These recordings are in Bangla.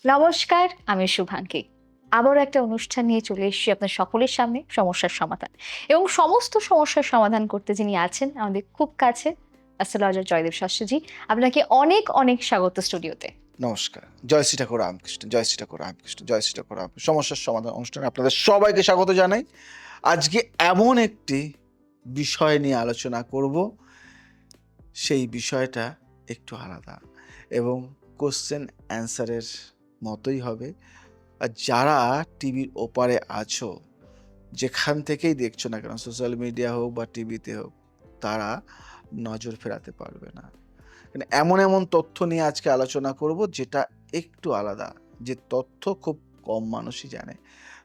নমস্কার, আমি শুভাঙ্গী। আবার একটা অনুষ্ঠান নিয়ে চলে এসেছি আপনার সকলের সামনে, সমস্যার সমাধান। এবং সমস্ত সমস্যার সমাধান করতে যিনি আছেন আমাদের খুব কাছে, অ্যাস্ট্রোলজার জয়দেব শাস্ত্রীজি। আপনাকে অনেক অনেক স্বাগত স্টুডিওতে। নমস্কার। জয় শ্রী ঠাকুর রামকৃষ্ণ, জয় শ্রী ঠাকুর রামকৃষ্ণ, জয় শ্রী ঠাকুর রামকৃষ্ণ। সমস্যার সমাধান অনুষ্ঠানে আপনাদের সবাইকে স্বাগত জানাই। আজকে এমন একটি বিষয় নিয়ে আলোচনা করব, সেই বিষয়টা একটু আলাদা এবং কোশ্চেন অ্যান্সারের মতোই হবে। আর যারা টিভির ওপারে আছো, যেখান থেকেই দেখছো না কেন, সোশ্যাল মিডিয়া হোক বা টিভিতে হোক, তারা নজর ফেরাতে পারবে না। এমন এমন তথ্য নিয়ে আজকে আলোচনা করব যেটা একটু আলাদা, যে তথ্য খুব কম মানুষই জানে।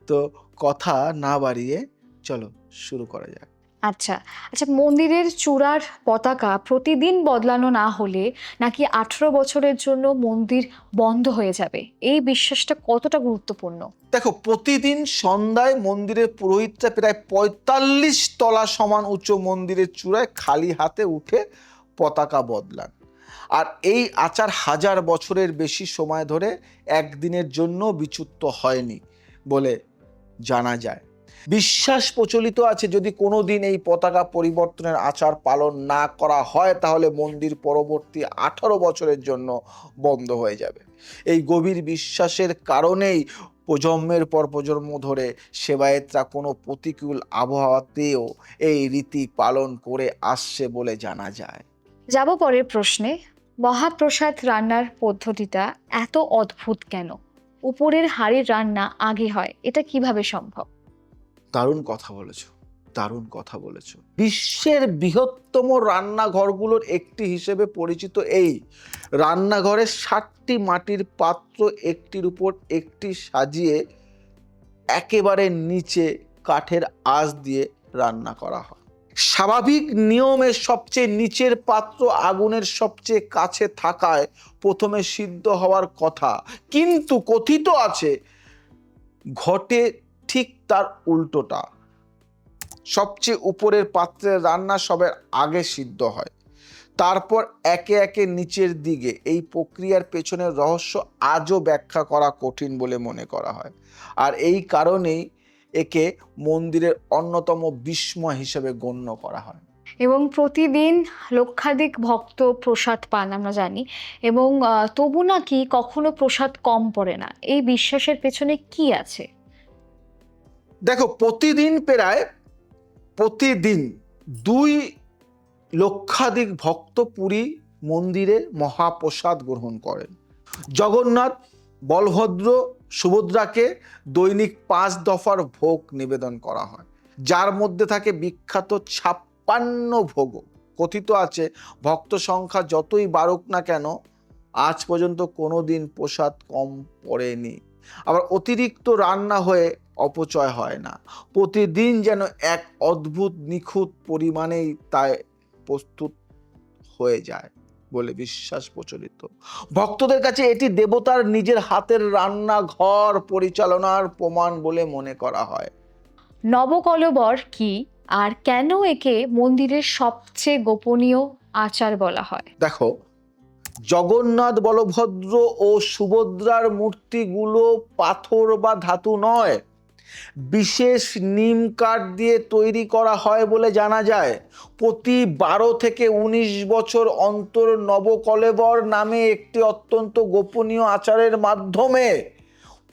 তো কথা না বাড়িয়ে চলো শুরু করা যাক। আচ্ছা আচ্ছা, মন্দিরের চূড়ার পতাকা প্রতিদিন বদলানো না হলে নাকি 18 বছরের জন্য মন্দির বন্ধ হয়ে যাবে, এই বিশ্বাসটা কতটা গুরুত্বপূর্ণ? দেখো, প্রতিদিন সন্ধ্যায় মন্দিরের পুরোহিতরা প্রায় 45 তলা সমান উঁচু মন্দিরের চূড়ায় খালি হাতে উঠে পতাকা বদলান। আর এই আচার হাজার বছরের বেশি সময় ধরে একদিনের জন্য বিচ্যুত হয়নি বলে জানা যায়। বিশ্বাস প্রচলিত আছে, যদি কোনোদিন এই পতাকা পরিবর্তনের আচার পালন না করা হয় তাহলে মন্দির পরবর্তী 18 বছরের জন্য বন্ধ হয়ে যাবে। এই গভীর বিশ্বাসের কারণেই প্রজন্মের পর প্রজন্ম ধরে সেবায়েতরা কোনো প্রতিকূল আবহাওয়াতেও এই রীতি পালন করে আসছে বলে জানা যায়। যাব পরের প্রশ্নে। মহাপ্রসাদ রান্নার পদ্ধতিটা এত অদ্ভুত কেন? উপরের হাঁড়ির রান্না আগে হয়, এটা কিভাবে সম্ভব? দারুণ কথা বলেছো, দারুণ কথা বলেছো। বিশ্বের বৃহত্তম রান্নাঘরগুলোর একটি হিসেবে পরিচিত এই রান্নাঘরে 60টি মাটির পাত্র একটির উপর একটি সাজিয়ে একেবারে নিচে কাঠের আঁচ দিয়ে রান্না করা হয়। স্বাভাবিক নিয়মে সবচেয়ে নিচের পাত্র আগুনের সবচেয়ে কাছে থাকায় প্রথমে সিদ্ধ হওয়ার কথা, কিন্তু কথিত আছে ঘটে ঠিক তার উল্টোটা। সবচেয়ে উপরের পাত্রের রান্না সবার আগে সিদ্ধ হয়, তারপর একে একে নিচের দিকে। এই প্রক্রিয়ার পেছনের রহস্য আজও ব্যাখ্যা করা কঠিন বলে মনে করা হয়। আর এই কারণেই একে মন্দিরের অন্যতম বিস্ময় হিসেবে গণ্য করা হয়। এবং প্রতিদিন লক্ষাধিক ভক্ত প্রসাদ পান আমরা জানি, এবং তবু নাকি কখনো প্রসাদ কম পড়ে না, এই বিশ্বাসের পেছনে কি আছে? দেখো, প্রতিদিন 2 লক্ষাধিক ভক্ত পুরী মন্দিরে মহাপ্রসাদ গ্রহণ করেন। জগন্নাথ, বলভদ্র, সুভদ্রাকে দৈনিক 5 দফার ভোগ নিবেদন করা হয়, যার মধ্যে থাকে বিখ্যাত 56 ভোগ। কথিত আছে ভক্ত সংখ্যা যতই বাড়ুক না কেন, আজ পর্যন্ত কোনো দিন প্রসাদ কম পড়েনি। আবার অতিরিক্ত রান্না হয়ে অপচয় হয় না, প্রতিদিন যেন এক অদ্ভুত নিখুঁত পরিমাণেই তাই প্রস্তুত হয়ে যায় বলে বিশ্বাস প্রচলিত। ভক্তদের কাছে এটি দেবতার নিজের হাতের রান্নাঘর পরিচালনার প্রমাণ বলে মনে করা হয়। নবকলেবর কি, আর কেন একে মন্দিরের সবচেয়ে গোপনীয় আচার বলা হয়? দেখো, জগন্নাথ, বলভদ্র ও সুভদ্রার মূর্তিগুলো পাথর বা ধাতু নয়, বিশেষ নিম কাঠ দিয়ে তৈরি করা হয় বলে জানা যায়। প্রতি 12 থেকে 19 বছর অন্তর নবকলেবর নামে একটি অত্যন্ত গোপনীয় আচারের মাধ্যমে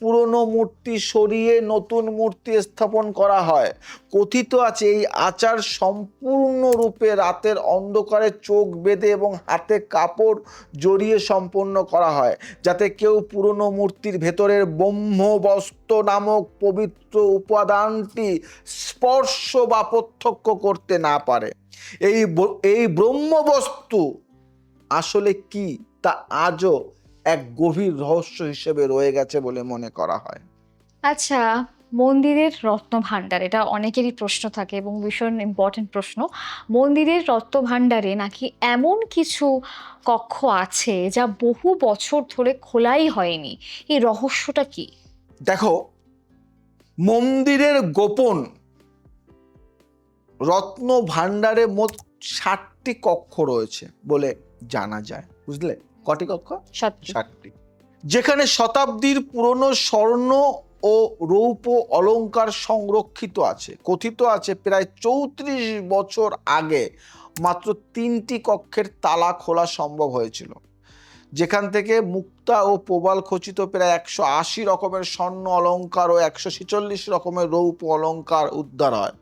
পুরনো মূর্তি সরিয়ে নতুন মূর্তি স্থাপন করা হয়। কথিত আছে এই আচার সম্পূর্ণরূপে রাতের অন্ধকারে চোখ বেঁধে এবং হাতে কাপড় জড়িয়ে সম্পন্ন করা হয়, যাতে কেউ পুরনো মূর্তির ভেতরের ব্রহ্মবস্ত্র নামক পবিত্র উপাদানটি স্পর্শ বা প্রত্যক্ষ করতে না পারে। এই ব্রহ্মবস্তু আসলে কি, তা আজও এক গভীর রহস্য হিসেবে রয়ে গেছে বলে মনে করা হয়। আচ্ছা, মন্দিরের রত্ন ভাণ্ডার, এটা অনেকেরই প্রশ্ন থাকে এবং ভীষণ ইম্পর্টেন্ট প্রশ্ন। মন্দিরের রত্ন ভাণ্ডারে নাকি এমন কিছু কক্ষ আছে যা বহু বছর ধরে খোলাই হয়নি, এই রহস্যটা কি? দেখো, মন্দিরের গোপন রত্ন ভাণ্ডারে মোট 60টি কক্ষ রয়েছে বলে জানা যায়। বুঝলে, কটি কক্ষ? 7টি। 60টি। যেখানে শতাব্দীর পুরনো স্বর্ণ ও রৌপ্য অলংকার সংরক্ষিত আছে। কথিত আছে প্রায় ৩৪ বছর আগে মাত্র ৩টি কক্ষের তালা খোলা সম্ভব হয়েছিল, যেখান থেকে মুক্তা ও প্রবাল খচিত প্রায় ১৮০ রকমের স্বর্ণ অলংকার ও ১৪৬ রকমের রৌপ্য অলংকার উদ্ধার হয়।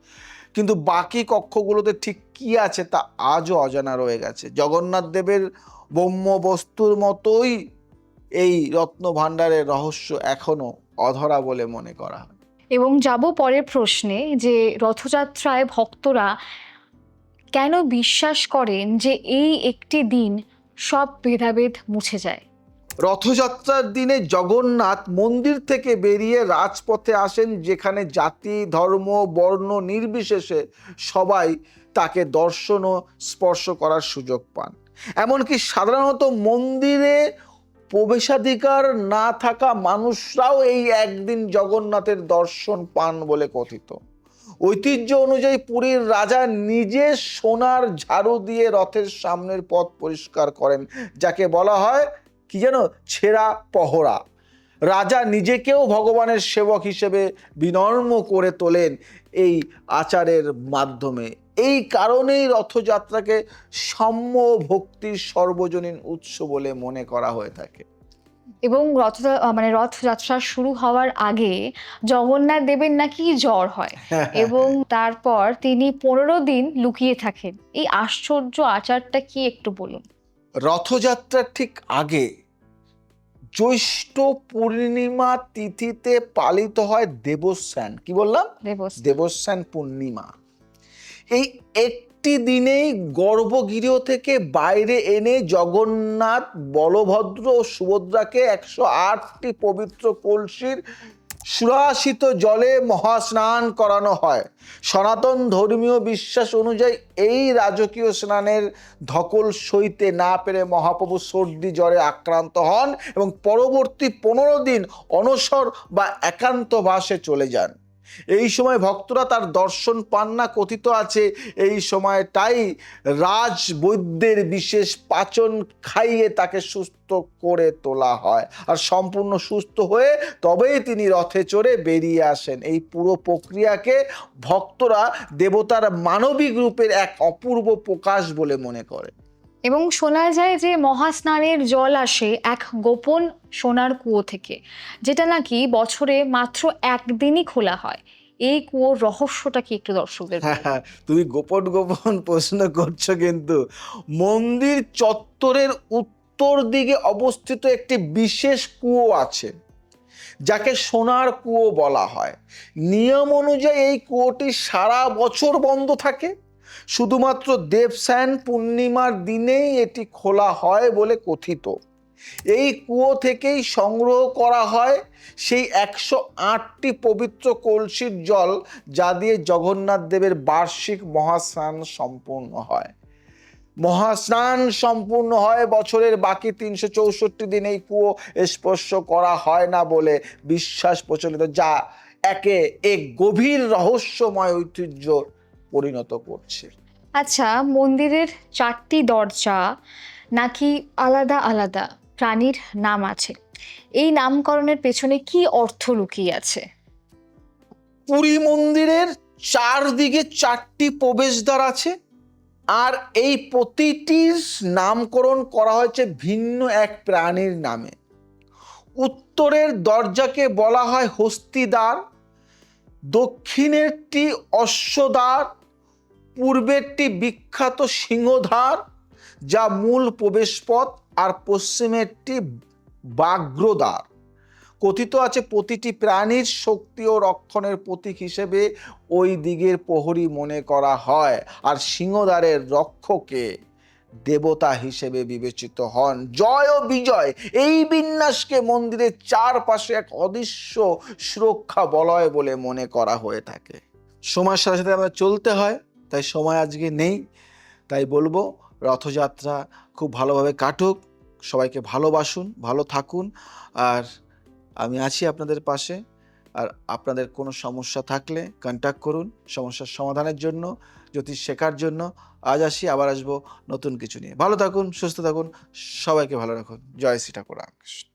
কিন্তু বাকি কক্ষগুলোতে ঠিক কি আছে তা আজও অজানা রয়ে গেছে। জগন্নাথ দেবের ব্রহ্ম বস্তুর মতোই এই রত্ন ভাণ্ডারের রহস্য এখনো অধরা বলে মনে করা হয়। এবং যাব পরের প্রশ্নে, যে রথযাত্রায় ভক্তরা কেন বিশ্বাস করেন যে এই একটি দিন সব ভেদাভেদ মুছে যায়? রথযাত্রার দিনে জগন্নাথ মন্দির থেকে বেরিয়ে রাজপথে আসেন, যেখানে জাতি ধর্ম বর্ণ নির্বিশেষে সবাই তাকে দর্শন ও স্পর্শ করার সুযোগ পান। এমনকি সাধারণত মন্দিরে প্রবেশাধিকার না থাকা মানুষরাও এই একদিন জগন্নাথের দর্শন পান বলে কথিত। ঐতিহ্য অনুযায়ী পুরীর রাজা নিজে সোনার ঝাড়ু দিয়ে রথের সামনের পথ পরিষ্কার করেন, যাকে বলা হয় কি যেন ছেঁড়া পহরা। রাজা নিজেকেও ভগবানের সেবক হিসেবে বিনম্র করে তোলেন এই আচারের মাধ্যমে। এই কারণেই রথযাত্রাকে সাম্য ভক্তির সর্বজনীন উৎস বলে মনে করা হয়ে থাকে। এবং রথযাত্রা শুরু হওয়ার আগে জগন্নাথ দেবের নাকি জ্বর হয় এবং তারপর তিনি ১৫ দিন লুকিয়ে থাকেন। এই আশ্চর্য আচারটা কি একটু বলুন। রথযাত্রার ঠিক আগে জ্যৈষ্ঠ পূর্ণিমা তিথিতে পালিত হয় দেবস্নান। কি বললাম? দেবস্নান পূর্ণিমা। এই একটি দিনেই গর্ভগৃহ থেকে বাইরে এনে জগন্নাথ বলভদ্র ও সুভদ্রাকে ১০৮টি পবিত্র কলসির সুরাসিত জলে মহাস্নান করানো হয়। সনাতন ধর্মীয় বিশ্বাস অনুযায়ী এই রাজকীয় স্নানের ধকল সইতে না পেরে মহাপ্রভু সর্দি জ্বরে আক্রান্ত হন এবং পরবর্তী ১৫ দিন অনশর বা একান্তবাসে চলে যান। এই সময় ভক্তরা তার দর্শন পান না। কথিত আছে এই সময়টাই রাজবৈদ্যের বিশেষ পাচন খাইয়ে তাকে সুস্থ করে তোলা হয়, আর সম্পূর্ণ সুস্থ হয়ে তবেই তিনি রথে চড়ে বেরিয়ে আসেন। এই পুরো প্রক্রিয়াকে ভক্তরা দেবতার মানবিক রূপের এক অপূর্ব প্রকাশ বলে মনে করে। এবং শোনা যায় যে মহাস্নানের জল আসে এক গোপন সোনার কুয়ো থেকে, যেটা নাকি বছরে মাত্র একদিনই খোলা হয়। এই কুয়োর রহস্যটা কি একটু দর্শকদের বলুন। হ্যাঁ, তুমি গোপন গোপন প্রশ্ন করছো, কিন্তু মন্দির চত্বরের উত্তর দিকে অবস্থিত একটি বিশেষ কুয়ো আছে, যাকে সোনার কুয়ো বলা হয়। নিয়ম অনুযায়ী এই কুয়োটি সারা বছর বন্ধ থাকে, শুধুমাত্র দেবস্নান পূর্ণিমার দিনেই এটি খোলা হয় বলে কথিত। এই কুয়ো থেকেই সংগ্রহ করা হয় সেই ১০৮টি পবিত্র কলসির জল, যা দিয়ে জগন্নাথ দেবের বার্ষিক মহাস্নান সম্পূর্ণ হয়। মহাস্নান সম্পূর্ণ হয় বছরের বাকি ৩৬৪ দিন এই কুয়ো স্পর্শ করা হয় না বলে বিশ্বাস প্রচলিত, যা একে এক গভীর রহস্যময় ঐতিহ্য পরিণত করছে। আচ্ছা, মন্দিরের ৪টি দরজা নাকি আলাদা আলাদা প্রাণীর নাম আছে। এই নামকরণের পেছনে কি অর্থ লুকিয়ে আছে? পুরী মন্দিরের চারদিকে ৪টি প্রবেশদ্বার আছে, আর এই প্রতিটির নামকরণ করা হয়েছে ভিন্ন এক প্রাণীর নামে। উত্তরের দরজাকে বলা হয় হস্তিদ্বার, দক্ষিণেরটি অশ্বদ্বার, পূর্বেরটি বিখ্যাত সিংহদ্বার যা মূল প্রবেশপথ, আর পশ্চিমেরটি ব্যাঘ্রদ্বার। কথিত আছে প্রতিটি প্রাণীর শক্তি ও রক্ষণের প্রতীক হিসেবে ওই দিকের প্রহরী মনে করা হয়, আর সিংহদ্বারের রক্ষকে দেবতা হিসেবে বিবেচিত হন। জয় ও বিজয় এই বিন্যাসকে মন্দিরের চারপাশে এক অদৃশ্য সুরক্ষা বলয় বলে মনে করা হয়ে থাকে। সময়ের সাথে সাথে আমরা চলতে হয়, তাই সময় আজকে নেই। তাই বলবো রথযাত্রা খুব ভালোভাবে কাটুক, সবাইকে ভালোবাসুন, ভালো থাকুন, আর আমি আছি আপনাদের পাশে। আর আপনাদের কোনো সমস্যা থাকলে কন্ট্যাক্ট করুন সমস্যার সমাধানের জন্য, জ্যোতিষ শেখার জন্য। আজ আসি, আবার আসবো নতুন কিছু নিয়ে। ভালো থাকুন, সুস্থ থাকুন, সবাইকে ভালো রাখুন। জয় শ্রী ঠাকুর রামকৃষ্ণ।